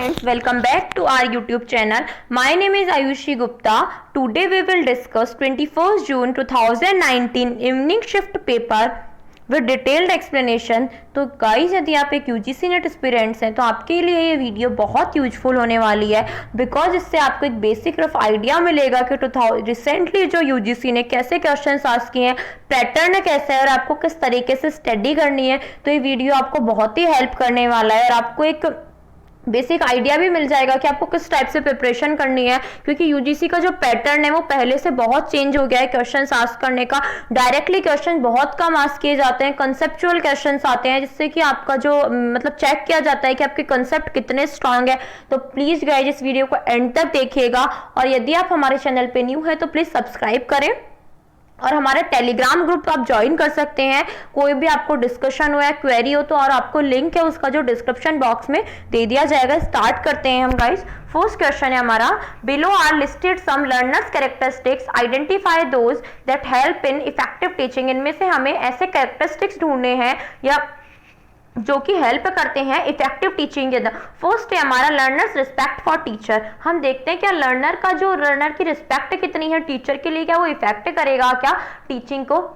students, welcome back to our YouTube channel. My name is Ayushi Gupta. Today we will discuss 21st June 2019 evening shift paper with detailed explanation. तो guys यदि आप एक UGC net aspirants हैं तो आपके लिए ये video बहुत यूजफुल होने वाली है, बिकॉज इससे आपको एक बेसिक रफ आइडिया मिलेगा कि रिसेंटली जो यूजीसी ने कैसे क्वेश्चन आस्क किए हैं, पैटर्न कैसा है और आपको किस तरीके से स्टडी करनी है। तो ये वीडियो आपको बहुत ही हेल्प करने वाला है और आपको एक बेसिक आइडिया भी मिल जाएगा कि आपको किस टाइप से प्रिपरेशन करनी है, क्योंकि यूजीसी का जो पैटर्न है वो पहले से बहुत चेंज हो गया है क्वेश्चंस आस्क करने का। डायरेक्टली क्वेश्चन बहुत कम आस्क किए जाते हैं, कंसेप्चुअल क्वेश्चंस आते हैं जिससे कि आपका जो मतलब चेक किया जाता है कि आपके कंसेप्ट कितने स्ट्रांग है। तो प्लीज गाइज इस वीडियो को एंड तक देखिएगा और यदि आप हमारे चैनल पे न्यू है तो प्लीज सब्सक्राइब करें और हमारे टेलीग्राम ग्रुप आप ज्वाइन कर सकते हैं। कोई भी आपको डिस्कशन हो या क्वेरी हो तो और आपको लिंक है उसका जो डिस्क्रिप्शन बॉक्स में दे दिया जाएगा। स्टार्ट करते हैं हम गाइस। फर्स्ट क्वेश्चन है हमारा, below are listed some learners characteristics, identify those that help in effective teaching. इनमें से हमें ऐसे कैरेक्टरिस्टिक्स ढूंढने हैं या जो कि हेल्प करते हैं इफेक्टिव टीचिंग के अंदर। फर्स्ट है हमारा लर्नर्स रिस्पेक्ट फॉर टीचर। हम देखते हैं क्या लर्नर की रिस्पेक्ट कितनी है टीचर के लिए, क्या वो इफेक्ट करेगा क्या टीचिंग को।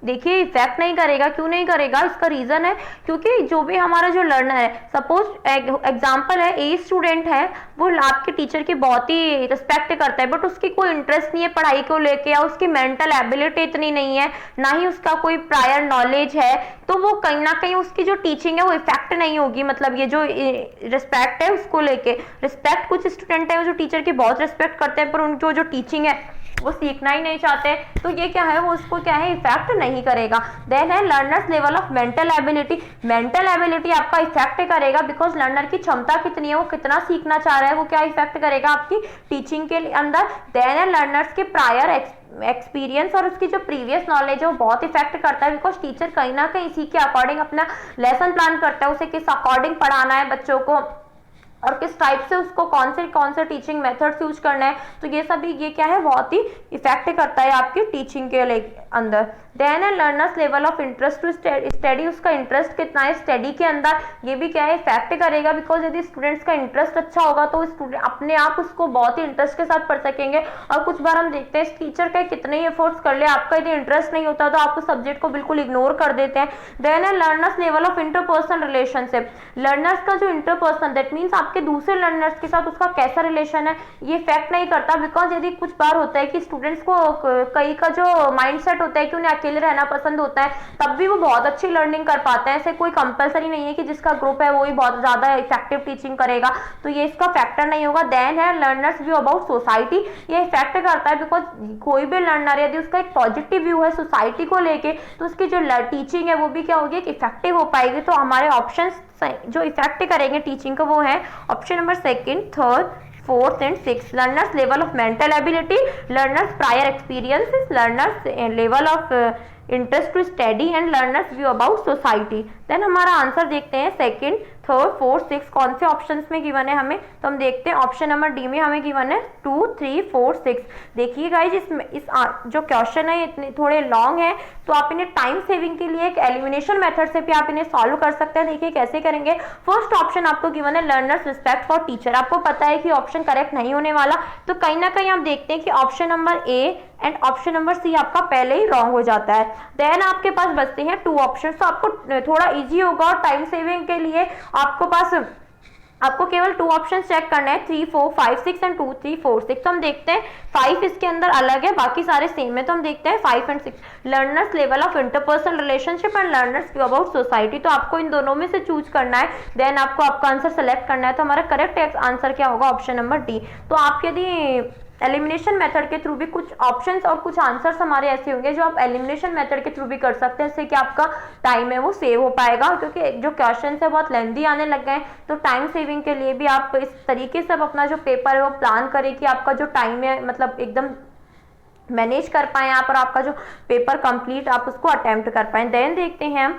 देखिए इफेक्ट नहीं करेगा, क्यों नहीं करेगा, इसका रीजन है क्योंकि जो भी हमारा जो लर्नर है, सपोज एग्जांपल है ए स्टूडेंट है, वो आपके टीचर की बहुत ही रिस्पेक्ट करता है बट उसकी कोई इंटरेस्ट नहीं है पढ़ाई को लेके या उसकी मेंटल एबिलिटी इतनी नहीं है, ना ही उसका कोई प्रायर नॉलेज है, तो वो कहीं ना कहीं उसकी जो टीचिंग है वो इफेक्ट नहीं होगी। मतलब ये जो रिस्पेक्ट है उसको लेके, रिस्पेक्ट कुछ स्टूडेंट है जो टीचर की बहुत रिस्पेक्ट करते हैं पर उनको जो टीचिंग है वो सीखना ही नहीं चाहते, तो ये क्या है वो उसको क्या है इफेक्ट नहीं करेगा। देन है learners level of mental ability. Mental ability आपका इफेक्ट करेगा बिकॉज लर्नर की क्षमता कितनी है, वो कितना सीखना चाह रहा है, वो क्या इफेक्ट करेगा आपकी टीचिंग के अंदर। देन है लर्नर्स के प्रायर एक्सपीरियंस और उसकी जो प्रीवियस नॉलेज है वो बहुत इफेक्ट करता है बिकॉज टीचर कहीं ना कहीं इसी के अकॉर्डिंग अपना लेसन प्लान करता है, उसे किस अकॉर्डिंग पढ़ाना है बच्चों को और किस टाइप से उसको कौन से टीचिंग मेथड्स यूज करना है। तो ये सभी ये क्या है बहुत ही इफेक्ट करता है आपकी टीचिंग के अंदर। देन है learners level of interest to study. उसका इंटरेस्ट कितना है स्टडी के अंदर, ये भी क्या है इफेक्ट करेगा बिकॉज यदि स्टूडेंट्स का इंटरेस्ट अच्छा होगा तो स्टूडेंट अपने आप उसको बहुत ही इंटरेस्ट के साथ पढ़ सकेंगे। और कुछ बार हम देखते हैं टीचर का कितने ही एफर्ट्स कर ले, आपका यदि इंटरेस्ट नहीं होता तो आप उस सब्जेक्ट को बिल्कुल इग्नोर कर देते हैं। देन है learners level of interpersonal relationship. Learners का जो इंटरपर्सनल दैट मीन्स आपके दूसरे लर्नर्स के साथ उसका कैसा रिलेशन है, ये इफेक्ट नहीं करता बिकॉज यदि कुछ बार होता है कि स्टूडेंट्स को कई का जो माइंडसेट होता है कि उन्हें अकेले रहना पसंद होता है, तब भी वो बहुत अच्छी लर्निंग कर पाते हैं। ऐसे कोई कंपलसरी नहीं है कि जिसका ग्रुप है वो ही बहुत ज्यादा इफेक्टिव टीचिंग करेगा, तो ये इसका फैक्टर नहीं होगा। देन है लर्नर्स व्यू अबाउट सोसाइटी। ये इफेक्ट करता है बिकॉज कोई भी लर्नर यदि उसका एक पॉजिटिव व्यू है सोसाइटी को लेके तो उसकी जो टीचिंग है वो भी क्या होगी इफेक्टिव हो पाएगी। तो हमारे ऑप्शन जो इफेक्ट करेंगे टीचिंग को वो है option number second, third, fourth and six. Learners level of mental ability, learners prior experiences, learners level of interest to study and learners view about society. Then हमारा आंसर देखते हैं second, third, fourth, six कौन से options में given है हमें, तो हम देखते हैं ऑप्शन नंबर डी में हमें गिवन है 2, 3, 4, 6। देखिए गाइज इस जो क्वेश्चन है इतने थोड़े लॉन्ग है तो आप इन्हें टाइम सेविंग के लिए एक एलिमिनेशन मेथड से भी आप इन्हें सॉल्व कर सकते हैं। देखिए कैसे करेंगे। फर्स्ट ऑप्शन आपको गिवन है लर्नर्स रिस्पेक्ट फॉर टीचर। आपको पता है कि ऑप्शन करेक्ट नहीं होने वाला, तो कहीं ना कहीं आप देखते हैं कि option number A and option number C आपका पहले ही रॉन्ग हो जाता है। देन आपके पास बचते हैं 2 ऑप्शन, तो आपको थोड़ा इजी होगा और टाइम सेविंग के लिए आपको केवल 2 ऑप्शन चेक करना है, 3, 4, 5, 6 एंड 2, 3, 4, 6। तो हम देखते हैं 5 इसके अंदर अलग है, बाकी सारे सेम है, तो हम देखते हैं 5 and 6। Learners level of interpersonal relationship and learners view about society. तो आपको इन दोनों में से चूज करना है, देन आपको आपका आंसर सेलेक्ट करना है। तो हमारा करेक्ट आंसर क्या होगा ऑप्शन नंबर डी। तो आप यदि एलिमिनेशन मेथड के थ्रू भी कुछ ऑप्शंस और कुछ आंसर्स हमारे ऐसे होंगे जो आप एलिमिनेशन मेथड के थ्रू भी कर सकते हैं, इससे कि आपका टाइम है वो सेव हो पाएगा, क्योंकि जो क्वेश्चन है बहुत लेंथी आने लग गए। तो टाइम सेविंग के लिए भी आप इस तरीके से अपना जो पेपर है वो प्लान करें कि आपका जो टाइम है मतलब एकदम मैनेज कर पाए आप और आपका जो पेपर कंप्लीट आप उसको अटेम्प्ट कर पाए। देन देखते हैं हम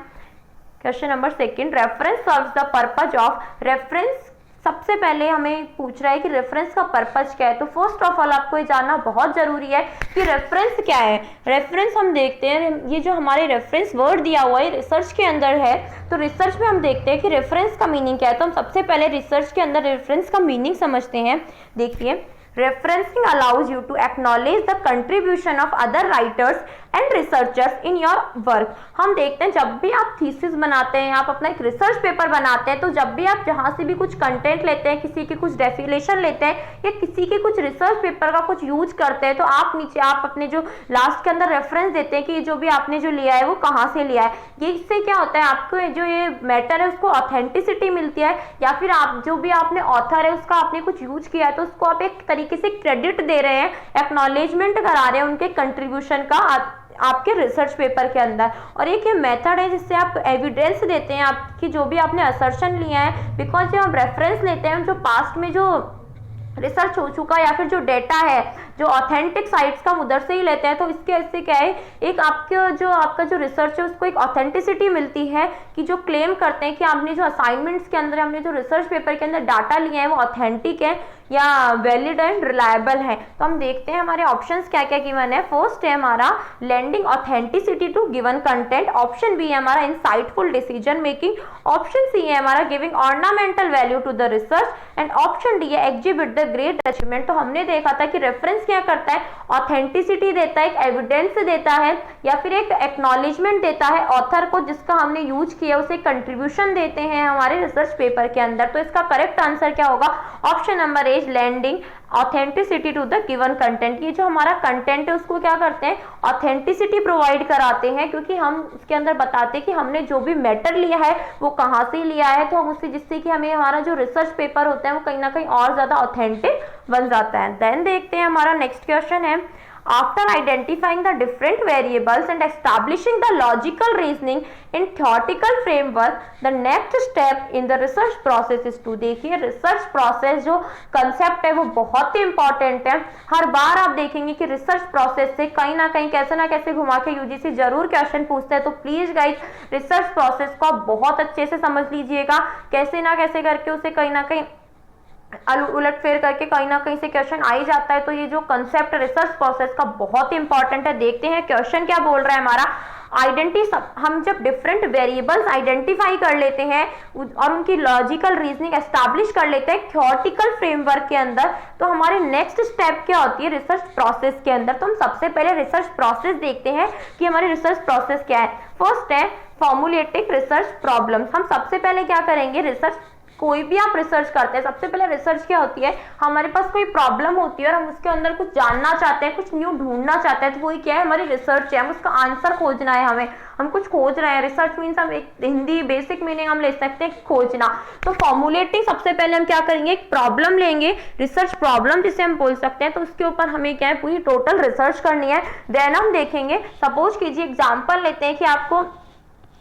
question number second, reference serves the purpose of. Reference सबसे पहले हमें पूछ रहा है कि रेफरेंस का पर्पस क्या है। तो फर्स्ट ऑफ ऑल आपको ये जानना बहुत जरूरी है कि रेफरेंस क्या है। रेफरेंस हम देखते हैं, ये जो हमारे रेफरेंस वर्ड दिया हुआ है रिसर्च के अंदर है, तो रिसर्च में हम देखते हैं कि रेफरेंस का मीनिंग क्या है। तो हम सबसे पहले रिसर्च के अंदर रेफरेंस का मीनिंग समझते हैं। देखिए, referencing allows you to acknowledge the contribution of other writers and researchers in your work। हम देखते हैं जब भी आप थीसिस बनाते हैं, आप अपना एक रिसर्च पेपर बनाते हैं, तो जब भी आप जहां से भी कुछ कंटेंट लेते हैं, किसी की कुछ डेफिनेशन लेते हैं या किसी के कुछ रिसर्च पेपर का कुछ यूज करते हैं, तो आप नीचे आप अपने जो लास्ट के अंदर रेफरेंस देते हैं कि जो भी आपने जो लिया है वो कहाँ से लिया है। ये इससे क्या होता है, आपको जो ये मैटर है उसको ऑथेंटिसिटी मिलती है, या फिर आप जो भी आपने ऑथर है उसका आपने कुछ यूज किया है तो उसको आप एक तरीके से क्रेडिट दे रहे हैं, एक्नॉलेजमेंट करा रहे हैं उनके कंट्रीब्यूशन का आपके रिसर्च पेपर के अंदर। और एक ये मेथड है जिससे आप एविडेंस देते हैं आपकी जो भी आपने असर्शन लिया है, बिकॉज जब हम रेफरेंस लेते हैं जो पास्ट में जो रिसर्च हो चुका या फिर जो डेटा है जो ऑथेंटिक साइट्स का उधर से ही लेते हैं, तो इसके ऐसे क्या है, एक आपका जो रिसर्च है उसको एक ऑथेंटिसिटी मिलती है कि जो क्लेम करते हैं कि आपने जो असाइनमेंट्स के अंदर हमने जो रिसर्च पेपर के अंदर डाटा लिए हैं वो ऑथेंटिक है या वैलिड एंड रिलायबल है। तो हम देखते हैं हमारे ऑप्शंस क्या क्या गिवन है। फर्स्ट है हमारा lending authenticity to given content, option B है हमारा insightful decision making, option C है हमारा giving ornamental value to the research, and option D है एग्जिबिट द ग्रेट अचीवमेंट। तो हमने देखा था कि रेफरेंस क्या करता है, ऑथेंटिसिटी देता है, एक एविडेंस देता है या फिर एक एक्नॉलेजमेंट देता है ऑथर को जिसका हमने यूज किया, उसे कंट्रीब्यूशन देते हैं हमारे रिसर्च पेपर के अंदर। तो इसका करेक्ट आंसर क्या होगा, option number A, landing authenticity to the given content. ये जो हमारा कंटेंट है उसको क्या करते हैं, ऑथेंटिसिटी प्रोवाइड कराते हैं, क्योंकि हम उसके अंदर बताते हैं कि हमने जो भी मैटर लिया है वो कहाँ से लिया है, तो हम उससे जिससे कि हमें हमारा जो रिसर्च पेपर होता है वो कहीं ना कहीं और ज्यादा ऑथेंटिक बन जाता है। देन देखते हैं हमारा नेक्स्ट क्वेश्चन है, after identifying the different variables and establishing the logical reasoning in theoretical framework, the next step in the research process is to। देखिए रिसर्च प्रोसेस जो कंसेप्ट है वो बहुत ही इंपॉर्टेंट है। हर बार आप देखेंगे कि रिसर्च प्रोसेस से कहीं ना कहीं कैसे ना कैसे घुमा के यूजीसी जरूर क्वेश्चन पूछते हैं। तो प्लीज गाइज रिसर्च प्रोसेस को आप बहुत अच्छे से समझ लीजिएगा, कैसे ना कैसे करके उसे कहीं ना कहीं उलट फेर करके कहीं ना कहीं से क्वेश्चन आ ही जाता है। तो ये जो कंसेप्ट रिसर्च प्रोसेस का बहुत ही इंपॉर्टेंट है। देखते हैं क्वेश्चन क्या बोल रहा है हमारा, हम जब डिफरेंट वेरिएबल्स आइडेंटिफाई कर लेते हैं और उनकी लॉजिकल रीजनिंग एस्टैब्लिश कर लेते हैं थ्योरेटिकल फ्रेमवर्क के अंदर, तो हमारे नेक्स्ट स्टेप क्या होती है रिसर्च प्रोसेस के अंदर। तो हम सबसे पहले रिसर्च प्रोसेस देखते हैं कि हमारी रिसर्च प्रोसेस क्या है। फर्स्ट है फॉर्मुलेटिंग रिसर्च प्रॉब्लम्स। हम सबसे पहले क्या करेंगे, रिसर्च कोई भी आप रिसर्च करते हैं सबसे पहले रिसर्च क्या होती है, हमारे पास कोई प्रॉब्लम होती है और हम उसके अंदर कुछ जानना चाहते हैं, कुछ न्यू ढूंढना चाहते हैं, तो वही क्या है हमारी रिसर्च है। हम उसका आंसर खोजना है, हम कुछ खोज रहे हैं। रिसर्च मीन्स हम एक हिंदी बेसिक मीनिंग हम ले सकते हैं खोजना। तो फॉर्मुलेटिंग सबसे पहले हम क्या करेंगे, एक प्रॉब्लम लेंगे, रिसर्च प्रॉब्लम जिसे हम बोल सकते हैं, तो उसके ऊपर हमें क्या है पूरी टोटल रिसर्च करनी है। देन हम देखेंगे, सपोज कीजिए एग्जाम्पल लेते हैं कि आपको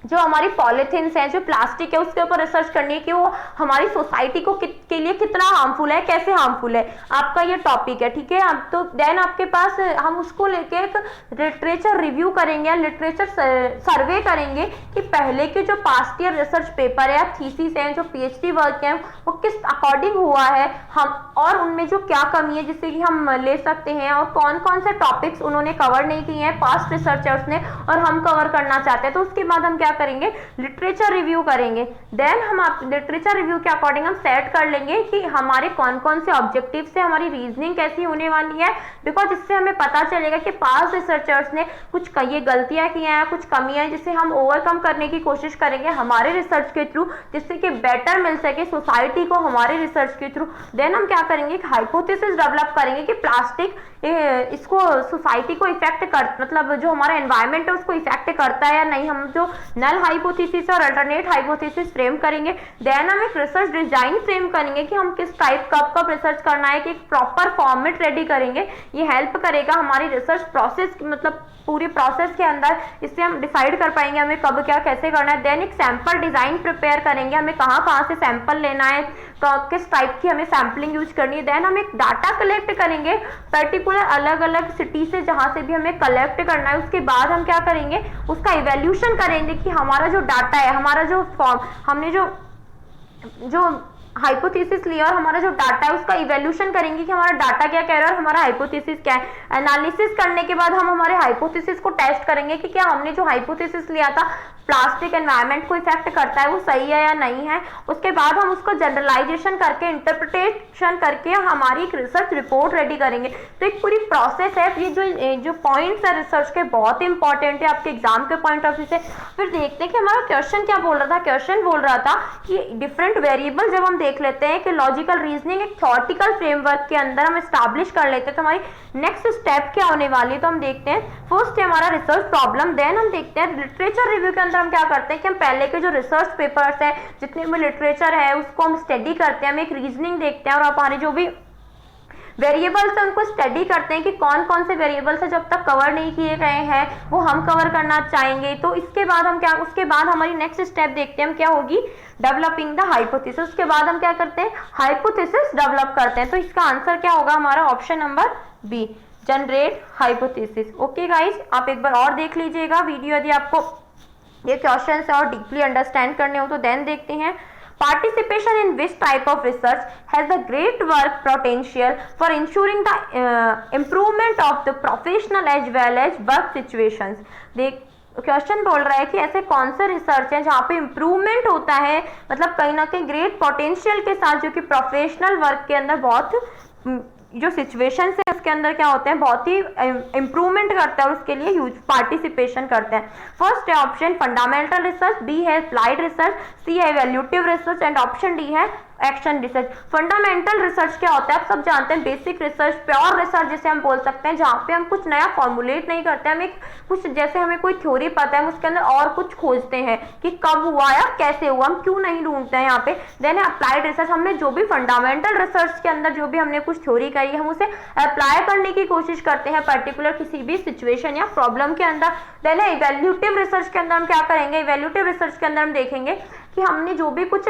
जो हमारी पॉलिथीन्स है, जो प्लास्टिक है, उसके ऊपर रिसर्च करनी है कि वो हमारी सोसाइटी को के लिए कितना हार्मफुल है, कैसे हार्मफुल है, आपका ये टॉपिक है, ठीक है। तो देन आपके पास हम उसको लेके एक लिटरेचर रिव्यू करेंगे या लिटरेचर सर्वे करेंगे कि पहले के जो पास्ट ईयर रिसर्च पेपर है या थीसिस है, जो पीएचडी वर्क है, वो किस अकॉर्डिंग हुआ है, हम और उनमें जो क्या कमी है जिससे कि हम ले सकते हैं, और कौन कौन से टॉपिक्स उन्होंने कवर नहीं किए हैं पास्ट रिसर्चर्स ने और हम कवर करना चाहते हैं। तो उसके बाद हम क्या करेंगे, लिटरेचर रिव्यू करेंगे। देन हम लिटरेचर रिव्यू के अकॉर्डिंग हम सेट कर लेंगे कि हमारे कौन कौन से ऑब्जेक्टिव से हमारी रीजनिंग कैसी होने वाली है, बिकॉज इससे हमें पता चलेगा कि पास्ट रिसर्चर्स ने कुछ ये गलतियां की हैं, कुछ कमियां, जिसे हम ओवरकम करने की कोशिश करेंगे हमारे रिसर्च के थ्रू, जिससे कि बेटर मिल सके सोसाइटी को हमारे रिसर्च के थ्रू। देन हम क्या करेंगे, एक हाइपोथेसिस डेवलप करेंगे कि प्लास्टिक इसको सोसाइटी को इफेक्ट कर, मतलब जो हमारा एनवायरमेंट है उसको इफेक्ट करता है या नहीं। हम जो नल हाइपोथेसिस और अल्टरनेट हाइपोथेसिस फ्रेम करेंगे। देन हम एक रिसर्च डिजाइन फ्रेम करेंगे कि हम किस टाइप कब रिसर्च करना है, कि एक प्रॉपर फॉर्मेट रेडी करेंगे। ये हेल्प करेगा हमारी रिसर्च प्रोसेस, मतलब पूरी प्रोसेस के अंदर, इससे हम डिसाइड कर पाएंगे हमें कब क्या कैसे करना है। देन एक सैंपल डिजाइन प्रिपेयर करेंगे, हमें कहाँ से सैंपल लेना है, तो किस टाइप की हमें सैम्पलिंग यूज करनी है। देन हम एक डाटा कलेक्ट करेंगे पर्टिकुलर अलग अलग सिटी से जहां से भी हमें कलेक्ट करना है। उसके बाद हम क्या करेंगे, उसका इवैल्यूएशन करेंगे कि हमारा जो डाटा है, हमारा जो फॉर्म, हमने जो हाइपोथेसिस लिया और हमारा जो डाटा है उसका इवैल्यूएशन करेंगे कि हमारा डाटा क्या कह रहा है और हमारा हाइपोथेसिस क्या है। एनालिसिस करने के बाद हम हमारे हाइपोथेसिस को टेस्ट करेंगे कि क्या हमने जो हाइपोथेसिस लिया था प्लास्टिक एनवायरनमेंट को इफेक्ट करता है वो सही है या नहीं है। उसके बाद हम उसको जनरलाइजेशन करके इंटरप्रिटेशन करके हमारी एक रिसर्च रिपोर्ट रेडी करेंगे। तो एक पूरी प्रोसेस है। ये जो पॉइंट्स है रिसर्च के बहुत ही इंपॉर्टेंट है आपके एग्जाम के पॉइंट ऑफ व्यू से। फिर देखते हैं कि हमारा क्वेश्चन क्या बोल रहा था। क्वेश्चन बोल रहा था कि डिफरेंट वेरिएबल जब हम देख लेते हैं कि लॉजिकल रीजनिंग एक थ्योरेटिकल फ्रेमवर्क के अंदर हम एस्टैब्लिश कर लेते हैं तो हमारी नेक्स्ट स्टेप क्या होने वाली है। तो हम देखते हैं फर्स्ट है हमारा रिसर्च प्रॉब्लम, देन हम देखते हैं लिटरेचर रिव्यू के अंदर हम क्या करते हैं कि हम पहले के जो रिसर्च पेपर्स है जितने भी लिटरेचर है उसको हम स्टडी करते हैं, हम एक रीजनिंग देखते हैं और हमारे जो भी वेरिएबल्स है उनको स्टडी करते हैं कि कौन कौन से वेरिएबल्स है जब तक कवर नहीं किए गए हैं वो हम कवर करना चाहेंगे। तो इसके बाद हम क्या, उसके बाद हमारी नेक्स्ट स्टेप देखते हैं हम क्या होगी, डेवलपिंग द हाइपोथेसिस। उसके बाद हम क्या करते हैं, हाइपोथेसिस डेवलप करते हैं। तो इसका आंसर क्या होगा हमारा option number B, generate hypothesis. Okay guys, आप एक बार और देख लीजिएगा वीडियो यदि आपको ये क्वेश्चन और डीपली अंडरस्टैंड करने हो तो। देन देखते हैं participation in which type of research has a great work potential for ensuring the improvement of the professional as well as work situations। देख क्वेश्चन बोल रहा है कि ऐसे कौन से रिसर्च है जहाँ पे इम्प्रूवमेंट होता है, मतलब कहीं ना कहीं ग्रेट पोटेंशियल के साथ जो कि प्रोफेशनल वर्क के अंदर बहुत जो सिचुएशन है उसके अंदर क्या होते हैं बहुत ही इंप्रूवमेंट करता है और उसके लिए ह्यूज पार्टिसिपेशन करते हैं। फर्स्ट है ऑप्शन फंडामेंटल रिसर्च, बी है अप्लाइड रिसर्च, सी है evaluative research and option D है एक्शन रिसर्च। फंडामेंटल रिसर्च क्या होता है आप सब जानते हैं, बेसिक रिसर्च, प्योर रिसर्च जिसे हम बोल सकते हैं, जहाँ पे हम कुछ नया फॉर्मुलेट नहीं करते, हम एक कुछ जैसे हमें कोई थ्योरी पता है हम उसके अंदर और कुछ खोजते हैं कि कब हुआ या कैसे हुआ, हम क्यों नहीं ढूंढते हैं यहाँ पे। देन है अप्लाइड रिसर्च, हमने जो भी फंडामेंटल रिसर्च के अंदर जो भी हमने कुछ थ्योरी करी है हम उसे अप्लाई करने की कोशिश करते हैं पर्टिकुलर किसी भी सिचुएशन या प्रॉब्लम के अंदर। देन है इवैल्यूएटिव रिसर्च के अंदर हम क्या करेंगे, इवैल्यूएटिव रिसर्च के अंदर हम देखेंगे कि हमने जो भी कुछ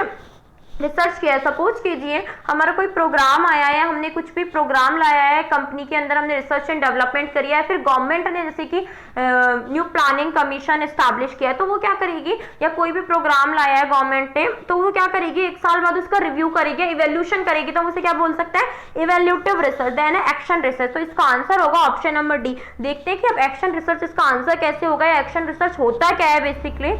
रिसर्च किया है, सपोज कीजिए हमारा कोई प्रोग्राम आया है, हमने कुछ भी प्रोग्राम लाया है कंपनी के अंदर, हमने रिसर्च एंड डेवलपमेंट करी है, फिर गवर्नमेंट ने जैसे कि न्यू प्लानिंग कमीशन एस्टैब्लिश किया है तो वो क्या करेगी, या कोई भी प्रोग्राम लाया है गवर्नमेंट ने तो वो क्या करेगी, एक साल बाद उसका रिव्यू करेगी, इवैल्यूएशन करेगी, तो हम उसे क्या बोल सकते हैं, इवैल्यूएटिव रिसर्च। देन है एक्शन रिसर्च, तो इसका आंसर होगा ऑप्शन नंबर डी। देखते हैं कि अब एक्शन रिसर्च इसका आंसर कैसे होगा, या एक्शन रिसर्च होता क्या है basically.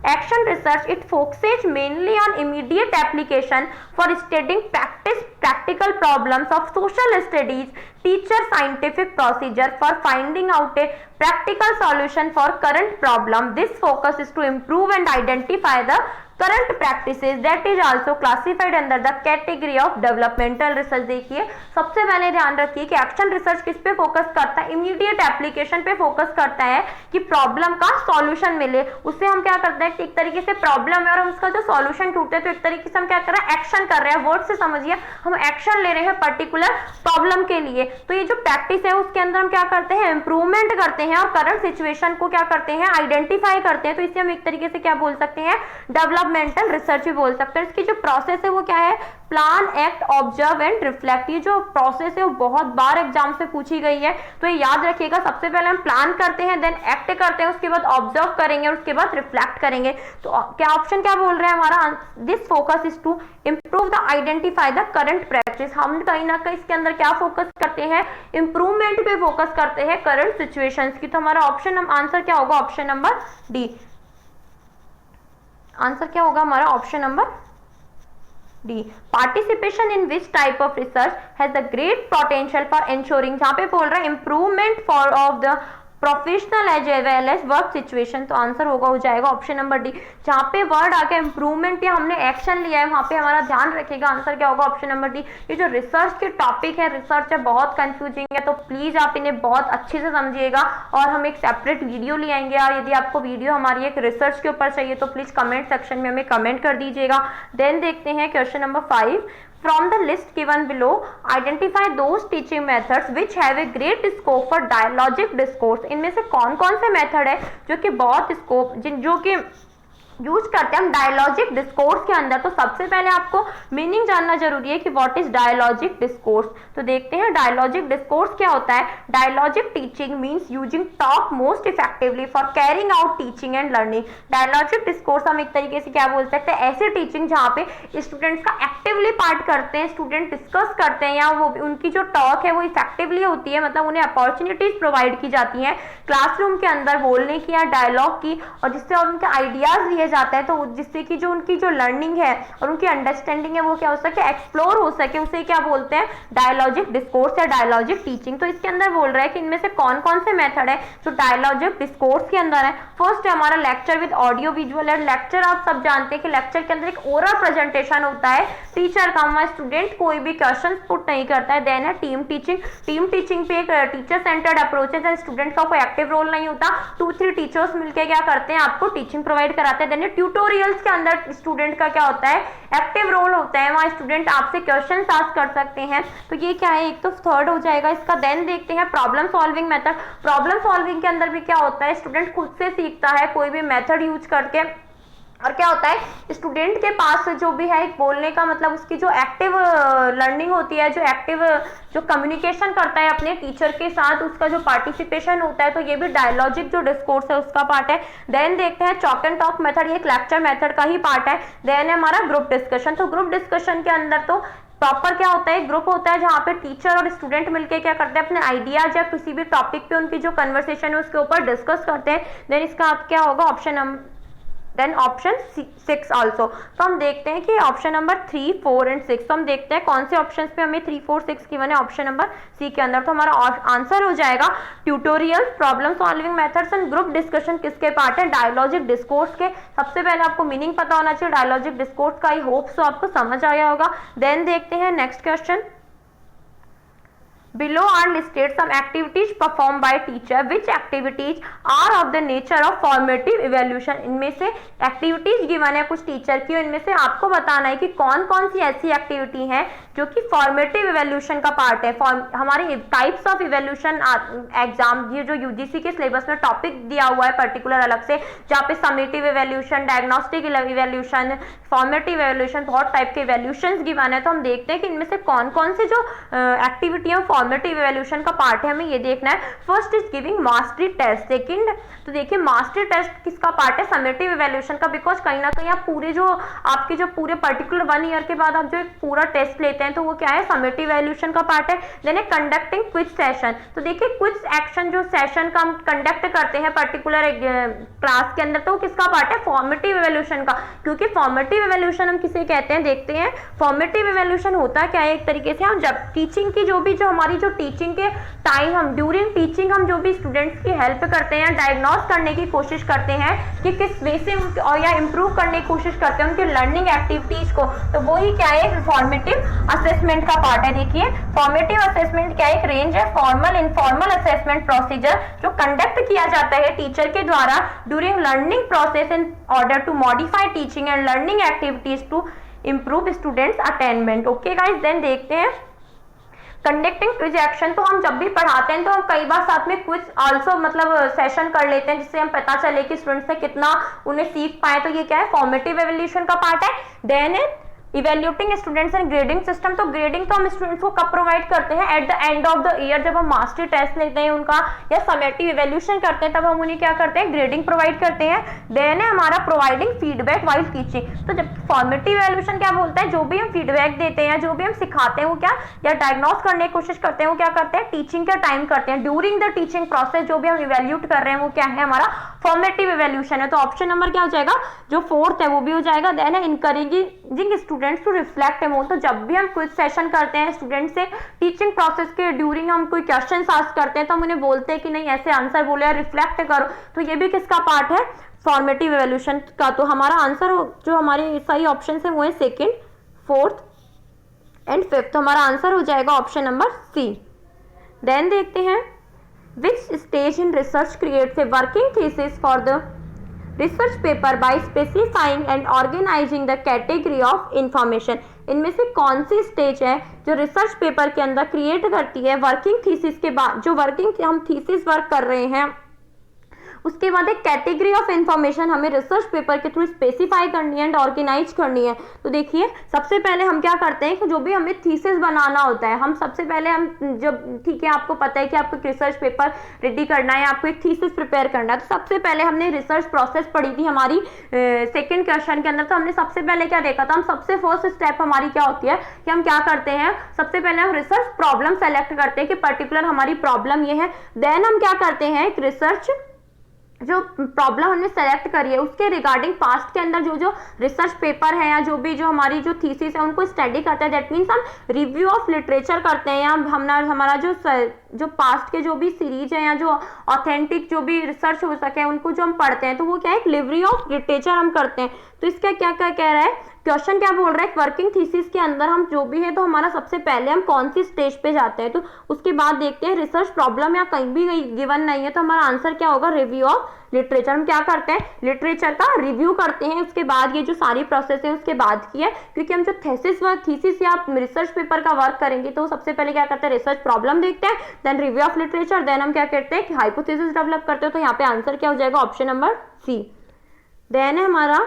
Action research, it focuses mainly on immediate application for studying practical problems of social studies, teacher scientific procedure for finding out a practical solution for current problem. This focus is to improve and identify the current practices that is also classified under the category of developmental research। देखिए सबसे पहले ध्यान रखिए कि action research किस पे focus करता है, इमीडिएट एप्लीकेशन पे फोकस करता है कि प्रॉब्लम का सॉल्यूशन मिले। उससे हम क्या करते हैं कि एक तरीके से प्रॉब्लम है और हम उसका जो सॉल्यूशन ढूंढते हैं तो एक तरीके से हम क्या कर रहे हैं, एक्शन कर रहे हैं। वर्ड से समझिए, हम एक्शन ले रहे हैं पर्टिकुलर प्रॉब्लम के लिए। तो ये जो प्रैक्टिस है उसके अंदर हम क्या करते हैं, इंप्रूवमेंट करते हैं और करंट सिचुएशन को क्या करते हैं, आइडेंटिफाई करते हैं। तो इसे हम एक तरीके से क्या बोल सकते हैं, डेवलपमेंटल रिसर्च भी बोल सकते हैं। इसकी जो प्रोसेस है वो क्या है, plan, act, observe and reflect. ये जो प्रोसेस है वो बहुत बार एग्जाम से पूछी गई है तो ये याद रखिएगा। सबसे पहले हम प्लान करते हैं, देन एक्ट करते हैं, उसके बाद ऑब्जर्व करेंगे और उसके बाद रिफ्लेक्ट करेंगे। तो क्या ऑप्शन क्या बोल रहे हैं हमारा, this focus is to improve the identify the current practice. हम कहीं ना कहीं इसके अंदर क्या फोकस करते हैं, इंप्रूवमेंट पे फोकस करते हैं करंट सिचुएशंस की। तो हमारा ऑप्शन आंसर क्या होगा, ऑप्शन नंबर डी। आंसर क्या होगा हमारा option number D. Participation in which type of research has a great potential for ensuring, जहां पे बोल रहा है improvement for of the professional as well as work situation. तो आंसर होगा हो जाएगा ऑप्शन नंबर डी। जहाँ पे वर्ड आ गया इंप्रूवमेंट या हमने एक्शन लिया है वहाँ पे हमारा ध्यान रखिएगा, आंसर क्या होगा ऑप्शन नंबर डी। ये जो रिसर्च के टॉपिक है, रिसर्च है, बहुत कंफ्यूजिंग है तो प्लीज आप इन्हें बहुत अच्छे से समझिएगा और हम एक सेपरेट वीडियो ले आएंगे। और यदि आपको वीडियो हमारी एक रिसर्च के ऊपर चाहिए तो प्लीज कमेंट सेक्शन में हमें कमेंट कर दीजिएगा। देन देखते हैं question number 5। From the list given below, identify those teaching methods which have a great scope for dialogic discourse। इनमें से कौन कौन से मेथड है जो कि बहुत स्कोप जो कि यूज करते हैं हम डायलॉजिक डिस्कोर्स के अंदर। तो सबसे पहले आपको मीनिंग जानना जरूरी है कि व्हाट इज डायलॉजिक डिस्कोर्स। तो देखते हैं डायलॉजिक डिस्कोर्स क्या होता है। Dialogic teaching means using talk most effectively for carrying out teaching and learning. Dialogic discourse हम एक तरीके से क्या बोल सकते हैं, ऐसी टीचिंग जहाँ पे स्टूडेंट्स का एक्टिवली पार्ट करते हैं, स्टूडेंट डिस्कस करते हैं, या वो उनकी जो टॉक है वो इफेक्टिवली होती है, मतलब उन्हें अपॉर्चुनिटीज प्रोवाइड की जाती हैं क्लासरूम के अंदर बोलने की या डायलॉग की, और जिससे उनके आइडियाज लिए जाता है, तो जिससे कि जो उनकी जो लर्निंग है और उनकी अंडरस्टैंडिंग है वो क्या हो सके, एक्सप्लोर हो सके, उसे क्या बोलते हैं, डायलॉजिक डिस्कोर्स या डायलॉजिक टीचिंग। तो इसके अंदर बोल रहा है कि इनमें से कौन कौन से मेथड है जो डायलॉजिक डिस्कोर्स के अंदर है। फर्स्ट है हमारा lecture with audio visual. Lecture आप सब जानते हैं कि लेक्चर के अंदर एक ओरल प्रेजेंटेशन होता है टीचर का, वहां स्टूडेंट कोई भी क्वेश्चन पुट नहीं करता है। देन है टीम टीचिंग। टीम टीचिंग पे एक टीचर सेंटर्ड अप्रोच है, स्टूडेंट का कोई एक्टिव रोल नहीं होता, 2-3 टीचर्स मिलकर क्या करते हैं, आपको टीचिंग प्रोवाइड कराते हैं। देन ट्यूटोरियल्स के अंदर स्टूडेंट का क्या होता है, एक्टिव रोल होता है, वहां स्टूडेंट आपसे क्वेश्चन आस्क कर सकते हैं। तो ये क्या है, एक तो थर्ड हो जाएगा इसका। देन देखते हैं problem solving method. Problem solving के अंदर भी क्या होता है, स्टूडेंट खुद से सीखता है कोई भी मेथड यूज करके, और क्या होता है स्टूडेंट के पास जो भी है एक बोलने का मतलब उसकी जो एक्टिव लर्निंग होती है, जो एक्टिव जो कम्युनिकेशन करता है अपने टीचर के साथ, उसका जो पार्टिसिपेशन होता है, तो ये भी डायलॉजिक जो डिस्कोर्स है उसका पार्ट है। देन देखते हैं चॉक एंड टॉक मेथड, ये एक लेक्चर मेथड का ही पार्ट है। देन है हमारा ग्रुप डिस्कशन। तो ग्रुप डिस्कशन के अंदर तो प्रॉपर क्या होता है, ग्रुप होता है जहाँ पे टीचर और स्टूडेंट मिलके क्या करते हैं, अपने आइडियाज या किसी भी टॉपिक पे उनकी जो कन्वर्सेशन है उसके ऊपर डिस्कस करते हैं। देन इसका क्या होगा ऑप्शन देन ऑप्शन 6 ऑल्सो। तो हम देखते हैं कि ऑप्शन नंबर 3, 4 एंड 6। तो हम देखते हैं कौन से ऑप्शंस पे हमें 3, 4, 6 गिवन है ऑप्शन नंबर सी के अंदर। तो हमारा आंसर हो जाएगा tutorial, problem solving methods and group discussion किसके पार्ट है, डायलॉजिक डिस्कोर्स के। सबसे पहले आपको मीनिंग पता होना चाहिए डायलॉजिक डिस्कोर्स का। आई होप सो आपको समझ आया होगा। देन देखते हैं next question. Below are listed some activities performed by teacher. Which activities are of the nature of formative evaluation? इनमें से एक्टिविटीज गिवन है कुछ टीचर की, इनमें से आपको बताना है कि कौन कौन सी ऐसी एक्टिविटी हैं जो कि फॉर्मेटिव इवेल्यूशन का पार्ट है। हमारे टाइप्स ऑफ इवेल्यूशन एग्जाम, ये जो यूजीसी के सिलेबस में टॉपिक दिया हुआ है पर्टिकुलर अलग से, जहाँ पे summative evaluation, diagnostic evaluation, formative evaluation, बहुत टाइप के इवेल्यूशन गिवन है। तो हम देखते हैं कि इनमें से कौन कौन से जो एक्टिविटी है फॉर्मेटिव इवेल्यूशन का पार्ट है, हमें ये देखना है। First is giving mastery test. Second तो देखिए मास्टरी टेस्ट किसका पार्ट है, समेटिव इवेल्यूशन का, बिकॉज कहीं ना कहीं आप पूरे जो आपके जो पूरे पर्टिकुलर 1 ईयर के बाद आप जो एक पूरा टेस्ट लेते हैं तो वो क्या है, समेटिव इवेल्यूशन का पार्ट है। Then conducting quiz session. तो देखिए क्विज एक्शन जो सेशन का हम कंडक्ट करते हैं पर्टिकुलर क्लास के अंदर, तो वो किसका पार्ट है, फॉर्मेटिव इवेल्यूशन का। क्योंकि फॉर्मेटिव इवेल्यूशन हम किसे कहते हैं, देखते हैं फॉर्मेटिव इवेल्यूशन होता क्या है, एक तरीके से हम जब टीचिंग की जो भी जो हमारी जो टीचिंग के टाइम हम ड्यूरिंग टीचिंग हम जो भी स्टूडेंट्स की हेल्प करते हैं, डायग्नोस करने की कोशिश करते हैं कि किस वे से और या इंप्रूव करने की कोशिश करते हैं उनके लर्निंग एक्टिविटीज को, तो वो ही क्या है, फॉर्मेटिव असेसमेंट का पार्ट है। देखिए फॉर्मेटिव असेसमेंट क्या एक रेंज है फॉर्मल इनफॉर्मल असेसमेंट प्रोसीजर जो कंडक्ट किया जाता है टीचर के द्वारा during learning process in order to modify teaching and learning activities to improve students attainment. Okay guys, then देखते हैं कंडक्टिंग क्विज एक्शन। तो हम जब भी पढ़ाते हैं तो हम कई बार साथ में क्विज आल्सो मतलब सेशन कर लेते हैं, जिससे हम पता चले कि स्टूडेंट्स ने कितना उन्हें सीख पाए। तो ये क्या है, फॉर्मेटिव इवेल्यूशन का पार्ट है। देन है evaluating students and grading system. तो ग्रेडिंग तो हम स्टूडेंट्स को कब प्रोवाइड करते हैं, at the end of the year, जब हम मास्टरी टेस्ट लेते हैं उनका या समेटिव इवेल्यूशन करते हैं, तब हम उन्हें क्या करते हैं, ग्रेडिंग प्रोवाइड करते हैं। देन है हमारा प्रोवाइडिंग फीडबैक वाइल टीचिंग। तो जब फॉर्मेटिव इवेल्यूशन क्या बोलता है, जो भी हम फीडबैक देते हैं, जो भी हम सिखाते हैं वो क्या या डायग्नोस करने की कोशिश करते हैं वो क्या करते हैं, टीचिंग के टाइम करते हैं। ड्यूरिंग द टीचिंग प्रोसेस जो भी हम इवेल्यूट कर रहे हैं वो क्या है, हमारा फॉर्मेटिव इवेल्यूशन है। तो ऑप्शन नंबर क्या हो जाएगा, जो 4th है वो भी हो जाएगा। देन है इनकरेजिंग स्टूडेंट्स टू रिफ्लेक्ट अमोन। तो जब भी हम क्विज सेशन करते हैं स्टूडेंट से टीचिंग प्रोसेस के ड्यूरिंग हम कोई क्वेश्चन आस्क करते हैं तो हम उन्हें बोलते हैं कि नहीं ऐसे आंसर बोले या रिफ्लेक्ट करो, तो ये भी किसका पार्ट है, फॉर्मेटिव इवेल्यूशन का। तो हमारा आंसर जो हमारे सही ऑप्शन है वो है 2nd, 4th एंड 5th। तो हमारा आंसर हो जाएगा ऑप्शन नंबर सी। देन देखते हैं which stage in research creates a working thesis for the research paper by specifying and organising the category of information. इनमें से कौन सी स्टेज है जो रिसर्च पेपर के अंदर क्रिएट करती है वर्किंग थीसिस के बाद, जो वर्किंग हम थीसिस वर्क कर रहे हैं उसके बाद एक कैटेगरी ऑफ इंफॉर्मेशन हमें रिसर्च पेपर के थ्रू स्पेसिफाई करनी है एंड ऑर्गेनाइज करनी है। तो देखिए सबसे पहले हम क्या करते हैं कि जो भी हमें थीसिस बनाना होता है, हम सबसे पहले हम जब ठीक है आपको पता है कि आपको रिसर्च पेपर रेडी करना है, आपको एक थीसिस प्रिपेयर करना है, तो सबसे पहले हमने रिसर्च प्रोसेस पढ़ी थी हमारी सेकंड क्वेश्चन के अंदर। तो हमने सबसे पहले क्या देखा था, हम सबसे फर्स्ट स्टेप हमारी क्या होती है कि हम क्या करते हैं, सबसे पहले हम रिसर्च प्रॉब्लम सेलेक्ट करते हैं कि पर्टिकुलर हमारी प्रॉब्लम ये है। देन हम क्या करते हैं, एक रिसर्च जो प्रॉब्लम हमने सेलेक्ट करी है उसके रिगार्डिंग पास्ट के अंदर जो जो रिसर्च पेपर है या जो भी जो हमारी जो थीसिस है उनको स्टडी करते हैं। दैट मीन्स हम रिव्यू ऑफ लिटरेचर करते हैं, या हमारा जो पास्ट के जो भी सीरीज है या जो ऑथेंटिक जो भी रिसर्च हो सके उनको जो हम पढ़ते हैं, तो वो क्या है, रिव्यू ऑफ लिटरेचर हम करते हैं। तो इसका क्या क्या कह रहा है क्वेश्चन, क्या बोल रहा है, वर्किंग थीसिस के अंदर हम जो भी है तो हमारा सबसे पहले हम कौन सी स्टेज पे जाते हैं, तो उसके बाद देखते हैं रिसर्च प्रॉब्लम या कहीं भी गिवन नहीं है तो हमारा आंसर क्या होगा, रिव्यू ऑफ लिटरेचर। हम क्या करते हैं, लिटरेचर का रिव्यू करते हैं, उसके बाद ये जो सारी प्रोसेस है उसके बाद की है, क्योंकि हम जो थीसिस या रिसर्च पेपर का वर्क करेंगे तो सबसे पहले क्या करते हैं, रिसर्च प्रॉब्लम देखते हैं, then review of literature, then हम क्या करते हैं कि हाइपोथेसिस डेवलप करते हैं। तो यहाँ पे आंसर क्या हो जाएगा, ऑप्शन नंबर सी। देन है हमारा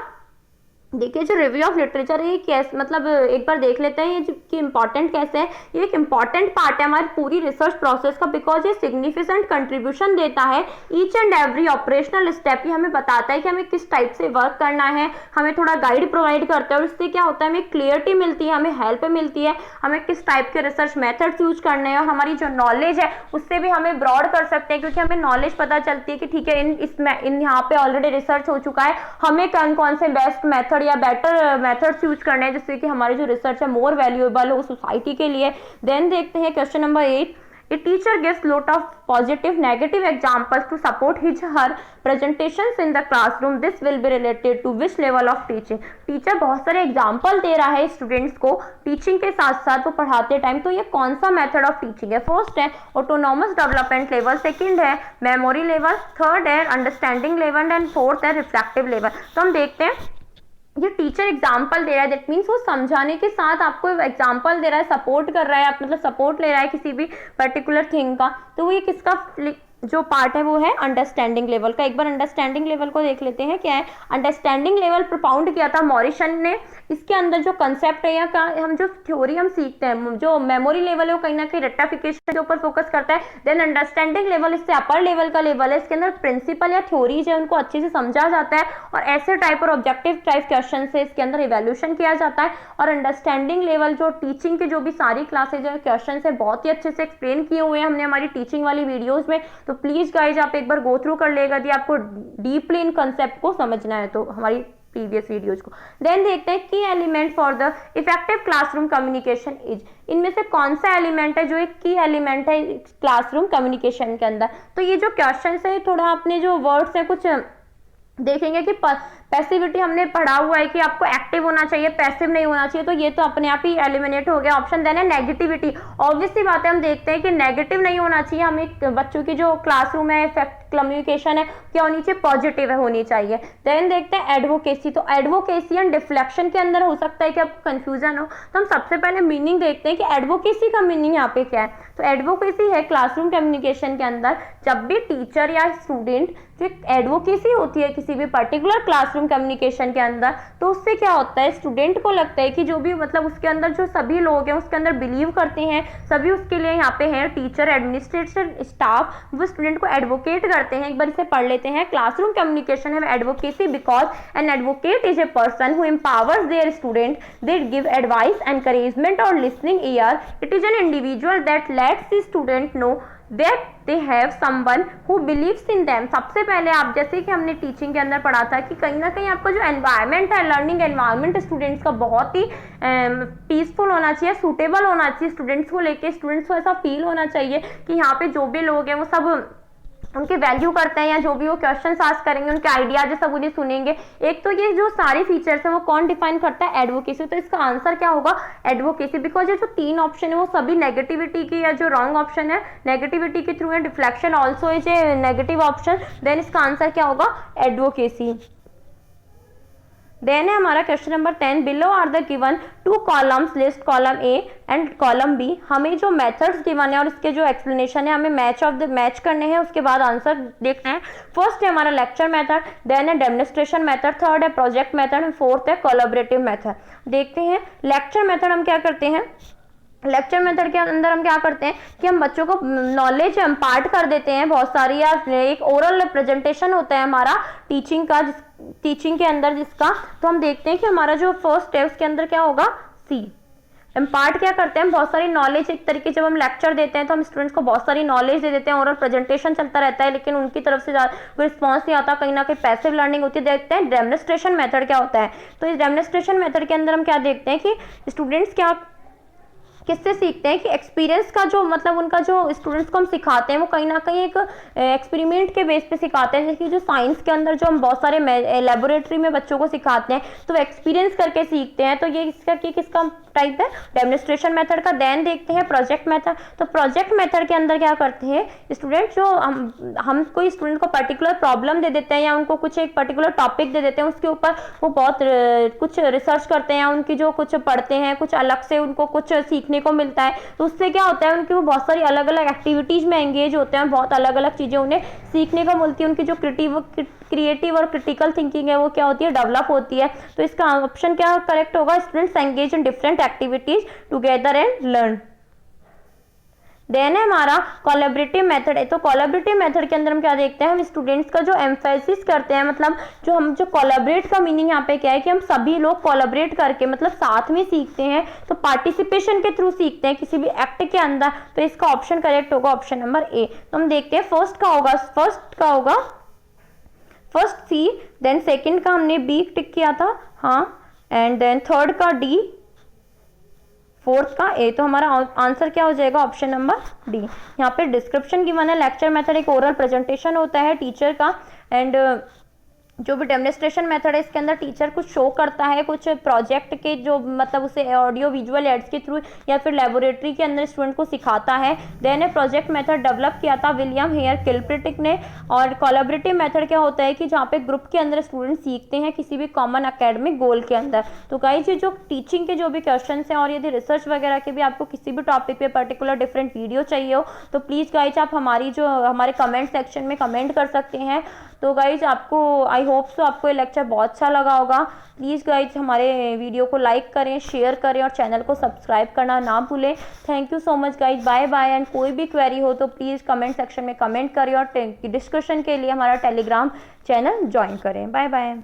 देखिए जो रिव्यू ऑफ लिटरेचर है कैसे, मतलब एक बार देख लेते हैं ये कि इंपॉर्टेंट कैसे है। ये एक इंपॉर्टेंट पार्ट है हमारी पूरी रिसर्च प्रोसेस का, बिकॉज ये सिग्निफिकेंट कंट्रीब्यूशन देता है each and every operational step. ये हमें बताता है कि हमें किस टाइप से वर्क करना है, हमें थोड़ा गाइड प्रोवाइड करता है और इससे क्या होता है, हमें क्लियरिटी मिलती है, हमें हेल्प मिलती है, हमें किस टाइप के रिसर्च मेथड्स यूज करने हैं, और हमारी जो नॉलेज है उससे भी हमें ब्रॉड कर सकते हैं, क्योंकि हमें नॉलेज पता चलती है कि ठीक है इन यहाँ पे ऑलरेडी रिसर्च हो चुका है, हमें कौन कौन से बेस्ट मेथड या बेटर मेथड्स यूज करने हैं जिससे कि हमारी जो रिसर्च है मोर वैल्यूएबल हो सोसाइटी के लिए। देन देखते हैं question number 8, A teacher gives lot of positive negative examples to support his her presentations in the classroom. This will be related to which level of teaching? Teacher बहुत सारे example दे रहा है students को teaching के साथ साथ वो पढ़ाते टाइम, तो ये कौन सा मेथड ऑफ टीचिंग है। फर्स्ट है ऑटोनॉमस डेवलपमेंट लेवल, सेकंड है मेमोरी लेवल, थर्ड है अंडरस्टैंडिंग लेवल एंड फोर्थ है रिफ्लेक्टिव लेवल। तो हम देखते हैं ये टीचर एग्जाम्पल दे रहा है, दैट मीन्स वो समझाने के साथ आपको एग्जाम्पल दे रहा है, सपोर्ट कर रहा है, आप मतलब सपोर्ट ले रहा है किसी भी पर्टिकुलर थिंग का। तो वो ये किसका जो पार्ट है वो है अंडरस्टैंडिंग लेवल का। एक बार अंडरस्टैंडिंग लेवल को देख लेते हैं क्या है। अंडरस्टैंडिंग लेवल प्रोपाउंड किया था मॉरिसन ने। इसके अंदर जो कंसेप्ट है या हम जो थ्योरी हम सीखते हैं, जो मेमोरी लेवल है वो कहीं ना कहीं रेक्टिफिकेशन के ऊपर फोकस करता है। देन अंडरस्टैंडिंग लेवल इससे अपर लेवल का लेवल है, इसके अंदर प्रिंसिपल या थ्योरीज है उनको अच्छे से समझा जाता है और ऐसे टाइप और ऑब्जेक्टिव टाइप क्वेश्चन से इसके अंदर इवेल्यूशन किया जाता है। और अंडरस्टैंडिंग लेवल जो टीचिंग के जो भी सारी क्लासेज जो क्वेश्चन है बहुत ही अच्छे से एक्सप्लेन किए हुए हैं हमने हमारी टीचिंग वाली वीडियोज में, तो प्लीज गाइज आप एक बार गो थ्रू कर लेगा यदि आपको डीपली इन कंसेप्ट को समझना है तो हमारी प्रीवियस वीडियोज को। देन देखते हैं की element for the effective classroom communication is, इनमें से कौन सा एलिमेंट है जो एक की एलिमेंट है क्लासरूम कम्युनिकेशन के अंदर। तो ये जो क्वेश्चन है थोड़ा अपने जो वर्ड्स है कुछ देखेंगे कि पैसिविटी हमने पढ़ा हुआ है कि आपको एक्टिव होना चाहिए, पैसिव नहीं होना चाहिए, तो ये तो अपने आप ही एलिमिनेट हो गया ऑप्शन। देन है नेगेटिविटी, ऑब्वियसली बात है हम देखते हैं कि नेगेटिव नहीं होना चाहिए, हमें बच्चों की जो क्लासरूम है इफेक्ट कम्युनिकेशन है क्या होनी चाहिए, पॉजिटिव है होनी चाहिए। देन देखते हैं एडवोकेसी, तो एडवोकेसी एंड डिफ्लेक्शन के अंदर हो सकता है कि आपको कंफ्यूजन हो, तो हम सबसे पहले मीनिंग देखते हैं कि एडवोकेसी का मीनिंग यहाँ पे क्या है। तो एडवोकेसी है क्लासरूम कम्युनिकेशन के अंदर जब भी टीचर या स्टूडेंट जो एडवोकेसी होती है किसी भी पर्टिकुलर क्लासरूम कम्युनिकेशन के अंदर, तो उससे क्या होता है स्टूडेंट को लगता है कि जो भी मतलब उसके अंदर जो सभी लोग हैं उसके अंदर बिलीव करते हैं, सभी उसके लिए यहाँ पे हैं टीचर एडमिनिस्ट्रेशन स्टाफ, वो स्टूडेंट को एडवोकेट करते हैं। एक बार इसे पढ़ लेते हैं। क्लासरूम कम्युनिकेशन है advocacy because an advocate is a person who empowers their student, they give advice, encouragement और listening ear. It is an individual that lets the student know that they have someone who believes in them। सबसे पहले आप जैसे कि हमने teaching के अंदर पढ़ा था कि कहीं ना कहीं आपका जो एनवायरनमेंट है, लर्निंग एनवायरनमेंट स्टूडेंट्स का बहुत ही पीसफुल होना चाहिए, सूटेबल होना चाहिए स्टूडेंट्स को लेके, स्टूडेंट्स को ऐसा फील होना चाहिए कि यहाँ पे जो भी लोग हैं वो सब उनकी वैल्यू करते हैं या जो भी वो क्वेश्चन आस्क करेंगे उनके आइडियाज सब उन्हें सुनेंगे। एक तो ये जो सारी फीचर्स है वो कौन डिफाइन करता है, एडवोकेसी। तो इसका आंसर क्या होगा, एडवोकेसी, बिकॉज ये जो तीन ऑप्शन है वो सभी नेगेटिविटी की या जो रॉन्ग ऑप्शन है नेगेटिविटी के थ्रू है, deflection also is a negative option. Then इसका आंसर क्या होगा, एडवोकेसी। देन है हमारा question number 10, below are the given two columns, list column A and column B. हमें जो मेथड्स गिवन है और इसके जो एक्सप्लेनेशन है हमें मैच करने हैं, उसके बाद आंसर देखते हैं। फर्स्ट है हमारा लेक्चर मेथड, देन है डेमोन्स्ट्रेशन मेथड, थर्ड है प्रोजेक्ट मेथड एंड फोर्थ है कोलैबोरेटिव मेथड। देखते हैं लेक्चर मेथड हम क्या करते हैं। लेक्चर मेथड के अंदर हम क्या करते हैं कि हम बच्चों को नॉलेज इम्पार्ट कर देते हैं बहुत सारी, या एक ओरल प्रेजेंटेशन होता है हमारा टीचिंग का, टीचिंग के अंदर जिसका, तो हम देखते हैं कि हमारा जो फर्स्ट है उसके अंदर क्या होगा, सी। इम्पार्ट क्या करते हैं, बहुत सारी नॉलेज, एक तरीके जब हम लेक्चर देते हैं तो हम स्टूडेंट्स को बहुत सारी नॉलेज दे देते हैं, ओरल प्रेजेंटेशन चलता रहता है लेकिन उनकी तरफ से कोई रिस्पॉन्स नहीं आता, कहीं ना कहीं पैसिव लर्निंग होती है। देखते हैं डेमोन्स्ट्रेशन मेथड क्या होता है। तो इस डेमोन्स्ट्रेशन मेथड के अंदर हम क्या देखते हैं कि स्टूडेंट्स क्या किससे सीखते हैं कि एक्सपीरियंस का जो मतलब उनका जो स्टूडेंट्स को हम सिखाते हैं वो कहीं ना कहीं एक एक्सपेरिमेंट के बेस पे सिखाते हैं। जैसे कि जो साइंस के अंदर जो हम बहुत सारे लेबोरेटरी में बच्चों को सिखाते हैं तो एक्सपीरियंस करके सीखते हैं। तो ये इसका किसका टाइप है, डेमोन्स्ट्रेशन मेथड का। देन देखते हैं प्रोजेक्ट मेथड। तो प्रोजेक्ट मेथड के अंदर क्या करते हैं स्टूडेंट, जो हम कोई स्टूडेंट को पर्टिकुलर प्रॉब्लम दे देते हैं या उनको कुछ एक पर्टिकुलर टॉपिक दे देते हैं, उसके ऊपर वो बहुत कुछ रिसर्च करते हैं, उनकी जो कुछ पढ़ते हैं, कुछ अलग से उनको कुछ सीखने को मिलता है। तो उससे क्या होता है उनकी वो बहुत सारी अलग अलग एक्टिविटीज में एंगेज होते हैं, बहुत अलग अलग चीजें उन्हें सीखने को मिलती है। उनकी जो क्रिएटिव और क्रिटिकल थिंकिंग है वो क्या होती है, डेवलप होती है। तो इसका ऑप्शन क्या करेक्ट होगा, students engage in different activities together and learn. Then है हमारा कोलैबोरेटिव मेथड है। तो कोलैबोरेटिव मेथड के अंदर हम क्या देखते हैं, हम स्टूडेंट्स का जो एम्फेसिस करते हैं, मतलब जो कोलैबोरेट का मीनिंग यहाँ पे क्या है कि हम सभी लोग कोलैबोरेट करके मतलब साथ में सीखते हैं, तो पार्टिसिपेशन के थ्रू सीखते हैं किसी भी एक्ट के अंदर। तो इसका ऑप्शन करेक्ट होगा ऑप्शन नंबर ए। तो हम देखते हैं फर्स्ट का होगा फर्स्ट सी, देन सेकंड का हमने बी टिक किया था, हाँ, एंड देन थर्ड का डी, फोर्थ का ए। तो हमारा आंसर क्या हो जाएगा ऑप्शन नंबर डी। यहाँ पे डिस्क्रिप्शन गिवन है। लेक्चर मेथड एक ओरल प्रेजेंटेशन होता है टीचर का, एंड जो भी डेमोन्स्ट्रेशन मेथड है इसके अंदर टीचर कुछ शो करता है, कुछ प्रोजेक्ट के जो मतलब उसे ऑडियो विजुअल एड्स के थ्रू या फिर लेबोरेटरी के अंदर स्टूडेंट को सिखाता है। देन प्रोजेक्ट मेथड डेवलप किया था विलियम हेयर किलपैट्रिक ने। और कोलैबोरेटिव मेथड क्या होता है कि जहाँ पे ग्रुप के अंदर स्टूडेंट सीखते हैं किसी भी कॉमन एकेडमिक गोल के अंदर। तो गाइस ये जो टीचिंग के जो भी क्वेश्चन हैं और यदि रिसर्च वगैरह के भी आपको किसी भी टॉपिक पे पर्टिकुलर डिफरेंट वीडियो चाहिए हो तो प्लीज़ गाइज आप हमारे कमेंट सेक्शन में कमेंट कर सकते हैं। तो गाइज आपको आई होप सो आपको ये लेक्चर बहुत अच्छा लगा होगा। प्लीज़ गाइज हमारे वीडियो को लाइक करें, शेयर करें और चैनल को सब्सक्राइब करना ना भूलें। Thank you so much guys, bye bye. And कोई भी क्वेरी हो तो प्लीज़ कमेंट सेक्शन में कमेंट करें और डिस्कशन के लिए हमारा टेलीग्राम चैनल ज्वाइन करें। Bye bye.